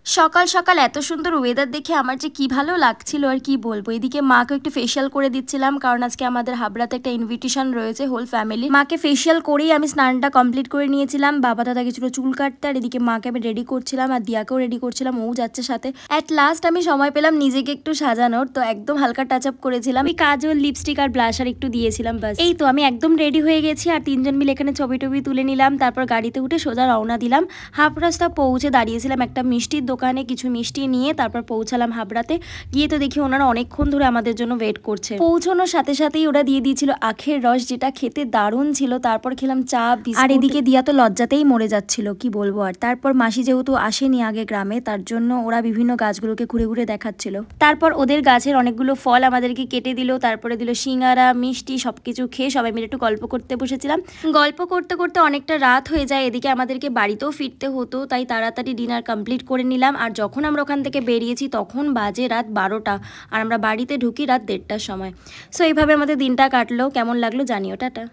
সকাল সকাল এত সুন্দর ওয়েদার দেখে আমার যে কি ভালো লাগছিল আর কি বলবো। এদিকে মাকে একটু ফেশিয়াল করে দিচ্ছিলাম, কারণ আজকে আমাদের হাবড়াতে একটা ইনভিটেশন রয়েছে হোল ফ্যামিলি। মাকে ফেশিয়াল করেই আমি স্নানটা কমপ্লিট করে নিয়েছিলাম। বাবা দাদা গেছিল চুল কাটতে, আর এদিকে মাকে আমি রেডি করছিলাম আর দিয়াকেও রেডি করছিলাম, ও যাচ্ছে সাথে। অ্যাট লাস্ট আমি সময় পেলাম নিজেকে একটু সাজানোর, তো একদম হালকা টাচ আপ করেছিলাম। এই কাজল, লিপস্টিক আর ব্লাশার একটু দিয়েছিলাম, বাস। এই তো আমি একদম রেডি হয়ে গেছি, আর তিনজন মিলে এখানে ছবি টবি তুলে নিলাম। তারপর গাড়িতে উঠে সোজা রওনা দিলাম। হাফ রাস্তা পৌঁছে দাঁড়িয়েছিলাম একটা মিষ্টির দোকানে, কিছু মিষ্টি নিয়ে তারপর পৌঁছালাম হাবড়াতে। গিয়ে তো দেখি ওনারা অনেকক্ষণ ধরে আমাদের জন্য ওয়েট করছে। পৌঁছানোর সাথে সাথেই ওরা দিয়ে দিয়েছিল আখের রস, যেটা খেতে দারুণ ছিল। তারপর খেলাম চা, আর এদিকে দিয়া তো লজ্জাতেই মরে যাচ্ছিল, কি বলবো। আর তারপর মাসি যেহেতু আসেনি আগে গ্রামে, তার জন্য ওরা বিভিন্ন গাছগুলোকে ঘুরে ঘুরে দেখাচ্ছিল। তারপর ওদের গাছের অনেকগুলো ফল আমাদেরকে কেটে দিল, তারপরে দিল সিঙ্গারা, মিষ্টি, সবকিছু খেয়ে সবাই মিলে একটু গল্প করতে বসেছিলাম। গল্প করতে করতে অনেকটা রাত হয়ে যায়। এদিকে আমাদেরকে বাড়িতেও ফিরতে হতো, তাই তাড়াতাড়ি ডিনার কমপ্লিট করে নিলাম। আর যখন আমরা ওখান থেকে বেরিয়েছি তখন বাজে রাত 12টা, আর আমরা বাড়িতে ঢুকি রাত 1:30টার সময়। সো এইভাবে আমাদের দিনটা কাটলো। কেমন লাগলো জানিও, টাটা।